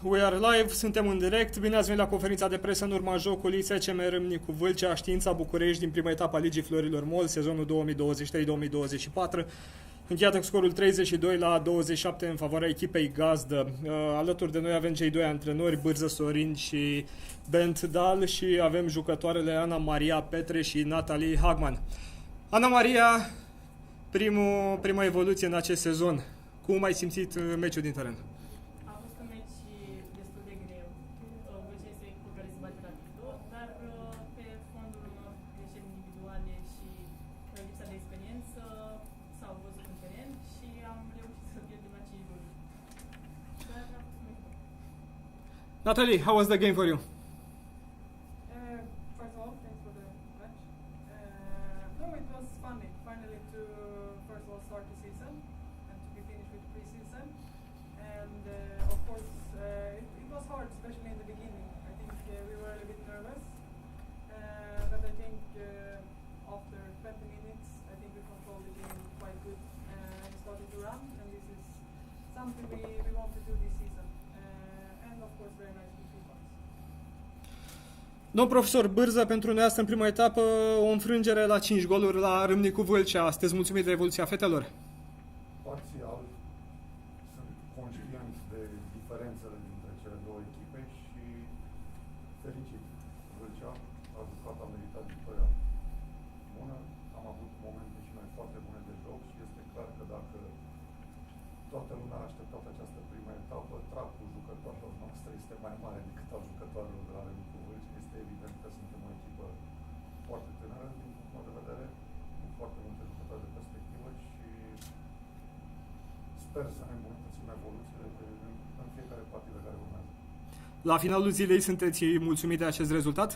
We are live, suntem în direct. Bine ați venit la conferința de presă în urma jocului SCM Ramnicu Valcea, Stiinta, Bucuresti din prima etapă a Ligii Florilor Mol, sezonul 2023-2024. Încheiată cu scorul 32-27 în favoarea echipei gazdă. Alături de noi avem cei doi antrenori, Bârză Sorin și Bent Dal, și avem jucătoarele Ana Maria Petre și Natalie Hagman. Ana Maria, prima evoluție în acest sezon. Cum ai simțit meciul din teren? A fost un meci destul de greu. Valcea este o echipă care se bate rapid, dar pe fondul unor greșeli individuale și lipsa de experiență s-au văzut în teren și am reușit să pierdem la 5 goluri. Dar a fost un meci bun. Natalie, how was the game for you? First of all, thanks for the match. No, it was funny. Finally, to first of all start the season and to be finished with pre-season. And of course, it was hard, especially in the beginning. I think we were a little bit nervous, but I think after 20 minutes, I think we controlled the game quite good and started to run. And this is something we want to do this season. And of course, very nice with 3 points. Domn profesor Bârză, pentru noi asta în prima etapă o înfrângere la 5 goluri la Ramnicu Valcea. Sunteți mulțumit de evoluția fetelor? Parțial. Sunt conștient de diferențele dintre cele două echipe și fericit. Valcea a jucat, a meritat victoria bună. Am avut momente și noi foarte bune de joc și este clar că dacă toată lumea a așteptat această primă etapă, tracul jucătorilor noastre este mai mare decât al jucătorilor de la Ramnicu Valcea. Este evident că suntem o echipă foarte tânără din punctul meu de vedere, cu foarte multe jucători de perspectivă și sper să ne îmbunătățim evoluțiile în fiecare partidă care urmează. La finalul zilei sunteți mulțumit de acest rezultat?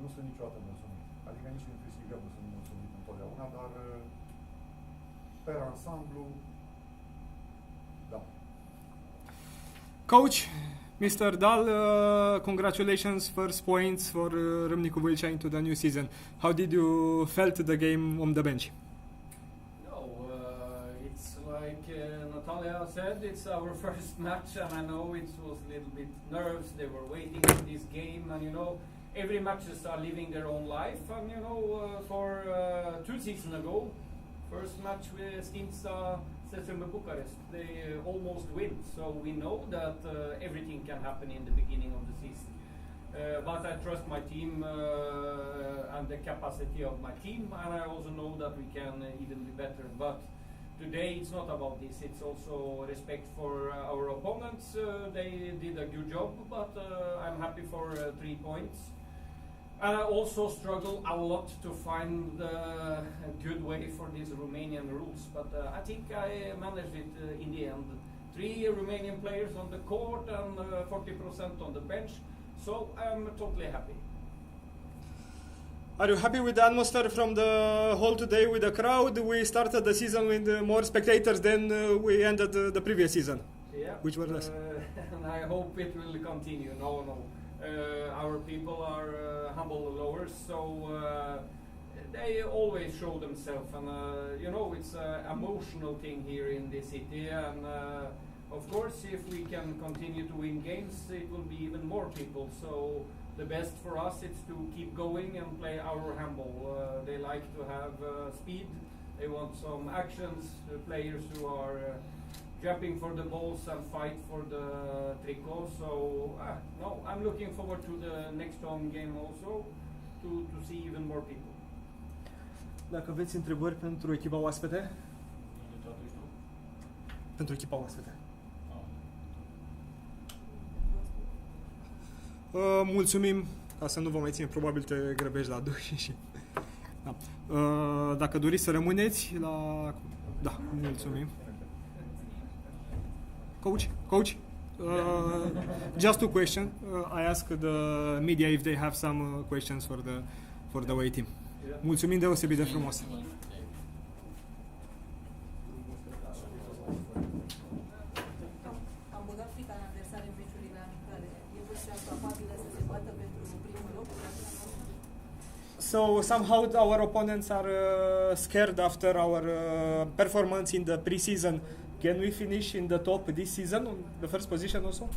Nu sunt niciodată mulțumit. Adică nici în câștigăm nu sunt mulțumit întotdeauna, dar per ansamblu, da. Coach, Mr. Dal, congratulations, first points for Ramnicu Valcea into the new season. How did you felt the game on the bench? No, it's like Natalia said, it's our first match, and I know it was a little bit nerves. They were waiting for this game, and you know, every matches are living their own life. And you know, for 2 seasons ago, first match with Stiinta, CSU Bucuresti, they almost win. So we know that everything can happen in the beginning of the season. But I trust my team and the capacity of my team, and I also know that we can even be better. But today it's not about this, it's also respect for our opponents. They did a good job, but I'm happy for 3 points. And I also struggle a lot to find a good way for these Romanian rules, but I think I managed it in the end. 3 Romanian players on the court and 40% on the bench, so I'm totally happy. Are you happy with the atmosphere from the hall today with the crowd? We started the season with more spectators than we ended the previous season. Yeah. Which were less. And I hope it will continue. No. Our people are humble lowers, so they always show themselves, and you know, it's an emotional thing here in the city, and of course if we can continue to win games, it will be even more people. So the best for us is to keep going and play our handball. They like to have speed, they want some actions, players who are jumping for the balls and fight for the tricot. So no, I'm looking forward to the next home game also to see even more people. Dacă aveți întrebări pentru echipa oaspete? Pentru echipa oaspete. Mulțumim, ca să nu vă mai țin, probabil te grăbești la duș și... Da. Dacă doriți să rămâneți la... Da, mulțumim. Coach, just 2 questions. I asked the media if they have some questions for the away team. Mulțumim deosebit de frumos. Am băgat frica în adversare în meciurile amicale. E Valcea capabilă să se bată pentru primul loc? So somehow our opponents are scared after our performance in the pre-season. Can we finish in the top this season, on the first position also?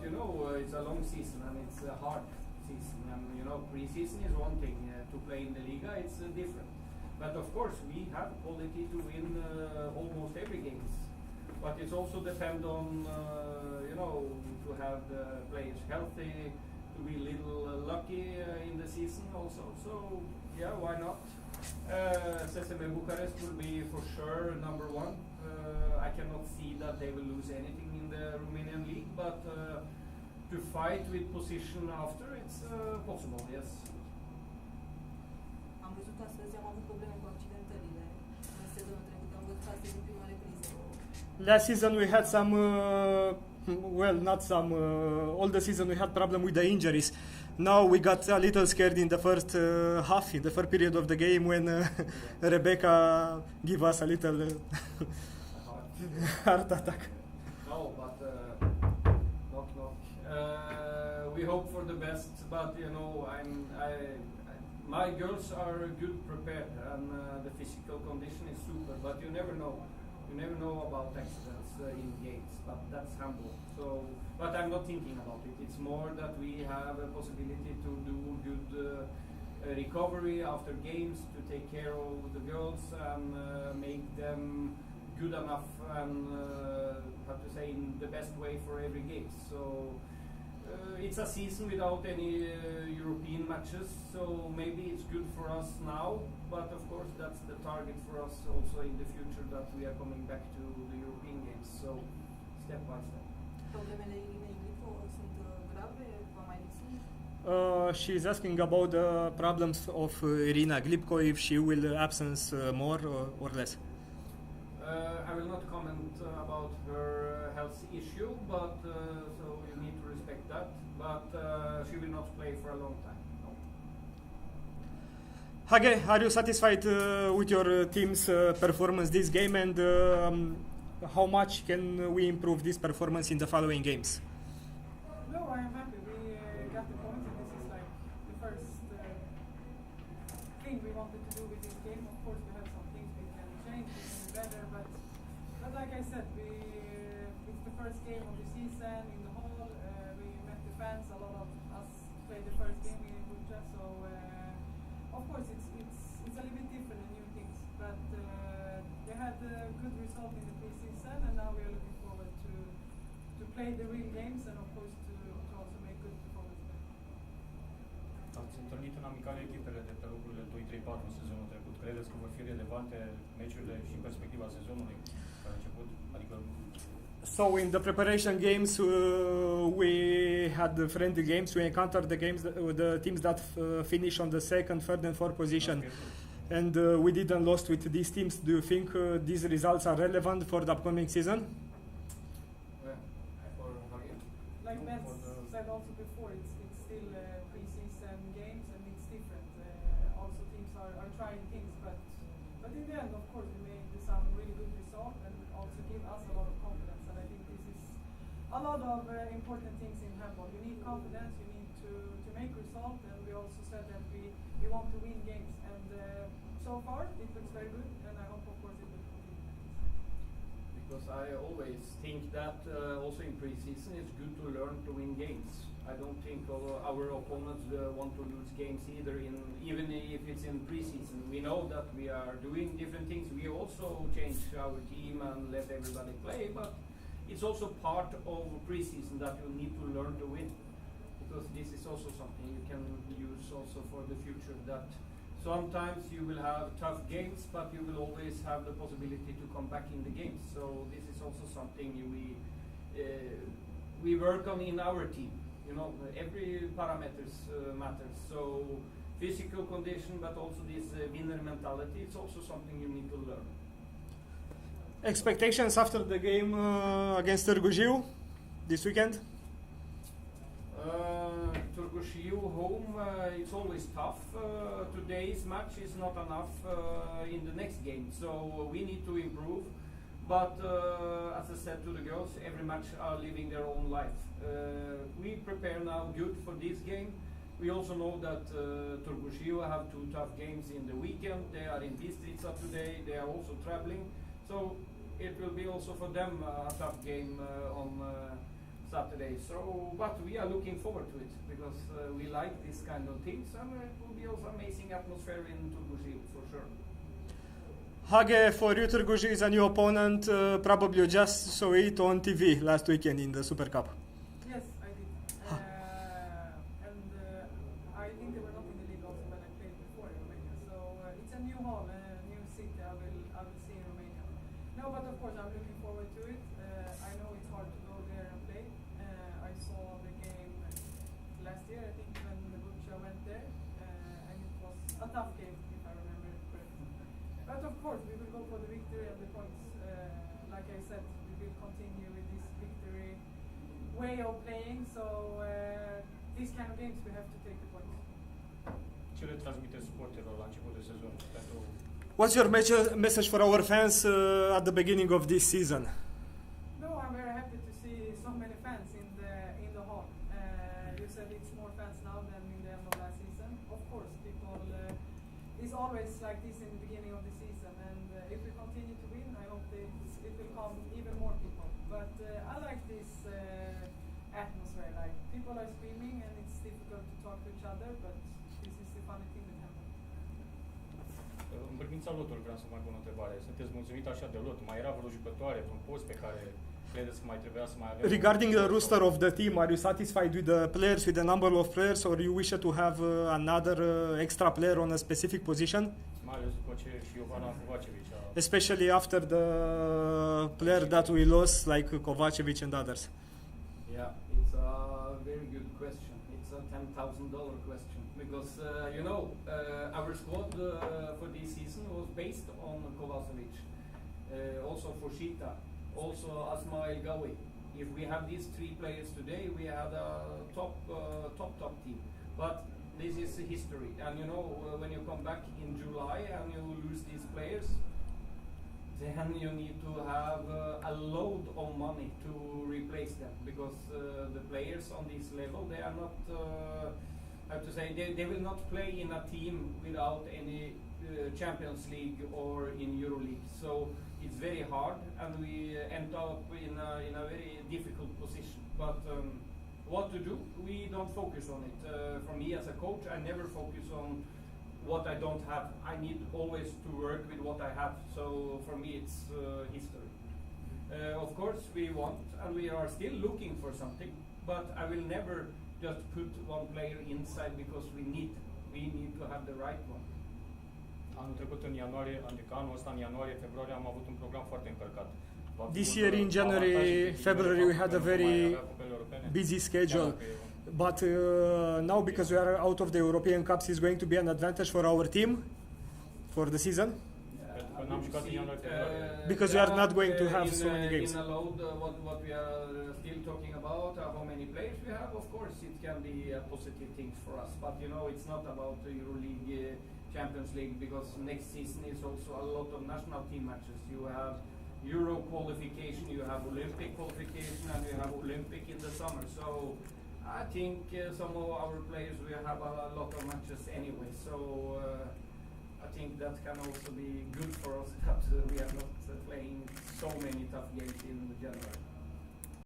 you know, it's a long season and it's a hard season. And you know, pre-season is one thing. To play in the Liga, it's different. But of course, we have quality to win almost every games. But it's also depend on you know, to have the players healthy, to be a little lucky in the season also. So yeah, why not? SCM Bucuresti will be for sure number one. I cannot see that they will lose anything in the Romanian league, but to fight with position after, it's possible, yes. Am văzut astăzi, am avut probleme cu accidentările în sezonul trecut. Am văzut astăzi în prima repriză. Last season we had some, well, not some, all the season we had problem with the injuries. Now we got a little scared in the first half, in the first period of the game when Rebecca gave us a little heart attack. No, but knock knock. We hope for the best, but you know, my girls are good prepared, and the physical condition is super. But you never know. You never know about accidents in games, but that's humble. So, but I'm not thinking about it. It's more that we have a possibility to do good recovery after games, to take care of the girls and make them good enough and how to say, in the best way for every game. So it's a season without any European matches, so maybe it's good for us now, but of course that's the target for us also in the future, that we are coming back to the European games, so step by step. Problemele Irinei Glifo sunt grave? Va mai lipsi? She's asking about the problems of Irina Glipko, if she will absence more or less. I will not comment about her health issue, but so you need to respect that. But she will not play for a long time. No. Hage, are you satisfied with your team's performance this game, and how much can we improve this performance in the following games? No, I am happy. We got the point, and this is like the first thing we wanted to do with this game. Of course, we have some things we can change, we can do better, but like I said, it's the first game of the season in the hall. We met the fans. A lot of us played the first game in Valcea, so of course it's a little bit different and new things. But they had a good result in the pre-season, and now we are looking forward to play the real games and of course to also make good performance there. Ați întâlnit în amicale echipele de pe locurile 2, 3, 4 în sezonul trecut. Credeți că vor fi relevante meciurile și în perspectiva sezonului care a început? Adică So in the preparation games, we had the friendly games. We encountered the teams that finish on the second, third, and fourth position, and we didn't lost with these teams. Do you think these results are relevant for the upcoming season? Like Matt said also before, it's still pre-season games and it's different. Also teams are trying things, but in the end, of course, we made some really good result and also give us a lot of confidence. And I think this is a lot of important things in handball. You need confidence, you need to make result, and we also said that we want to win games. And so far, it looks very good, and I hope, of course, it will continue. Because I always think that also in pre-season it's good to learn to win games. I don't think our opponents want to lose games either, even if it's in pre-season. We know that we are doing different things. We also change our team and let everybody play, but it's also part of pre-season that you need to learn to win. Because this is also something you can use also for the future, that sometimes you will have tough games, but you will always have the possibility to come back in the games. So this is also something we work on in our team. You know, every parameters matters. So physical condition, but also this winner mentality, it's also something you need to learn. Expectations after the game against Târgu Jiu this weekend? Târgu Jiu home, it's always tough. Today's match is not enough in the next game, so we need to improve. But as I said to the girls, every match are living their own life. We prepare now good for this game. We also know that Târgu Jiu have 2 tough games in the weekend. They are in Stiinta today. They are also traveling, so it will be also for them a tough game on Saturday. So, but we are looking forward to it because we like this kind of things, and it will be also amazing atmosphere in Turguji for sure. Hage, for you, Târgu is a new opponent. Probably you just saw it on TV last weekend in the Super Cup. Yes, I did. And I think they were not in the league also when I played before in Romania. So it's a new hall, a new city I will see in Romania. No, but of course I'm looking forward to it. I know it's hard to go there and play. I saw the game last year, I think, when the Valcea went there, and it was a tough game, if I remember it correctly. But of course, we will go for the victory and the points. Like I said, we will continue with this victory way of playing. So these kind of games, we have to take the points. Ce le transmite suporterilor la început de sezon? Pentru What's your message for our fans at the beginning of this season? No, I'm very happy to see so many fans in the hall. You said it's more fans now than in the end of last season. Of course, people it's always like this in the beginning of the season, and if we continue to win, I hope it will come even more people. But I like this atmosphere. Like people are screaming, and it's difficult to talk to each other, but this is the funny thing that happens. În privința lotului vreau să mai pun o întrebare. Sunteți mulțumit așa de lot? Mai era vreo jucătoare, un post pe care credeți că mai trebuia să mai avem? Regarding the roster of the team, are you satisfied with the players, with the number of players, or you wish to have another extra player on a specific position? Mai ales după ce și Ioana Kovacevic a... Especially after the player that we lost, like Kovacevic and others. Yeah, it's a very good question. It's a $10,000 question because our squad for this season was based on Kovacevic, also for Stiinta, also Asmail Gawi. If we have these three players today, we had a top team. But this is history, and when you come back in July and you lose these players, then you need to have a load of money to replace them because the players on this level, they are not, how to say, they will not play in a team without any Champions League or in EuroLeague. So it's very hard, and we end up in a very difficult position. But what to do? We don't focus on it. For me as a coach, I never focus on what I don't have. I need always to work with what I have. So for me, it's history. Of course, we want, and we are still looking for something. But I will never just put one player inside because we need to have the right one. Anul trecut în ianuarie, adică anul ăsta în ianuarie-februarie am avut un program foarte încărcat. This year in January, February we had a very busy schedule. But now, because we are out of the European Cups, is going to be an advantage for our team for the season? Because we are not going to have so many games. In a load, what we are still talking about, how many players we have, of course, it can be a positive thing for us. But it's not about the EuroLeague, Champions League, because next season is also a lot of national team matches. You have Euro qualification, you have Olympic qualification, and you have Olympic in the summer. So I think some of our players will have a lot of matches anyway. So I think that can also be good for us that we are not playing so many tough games in January.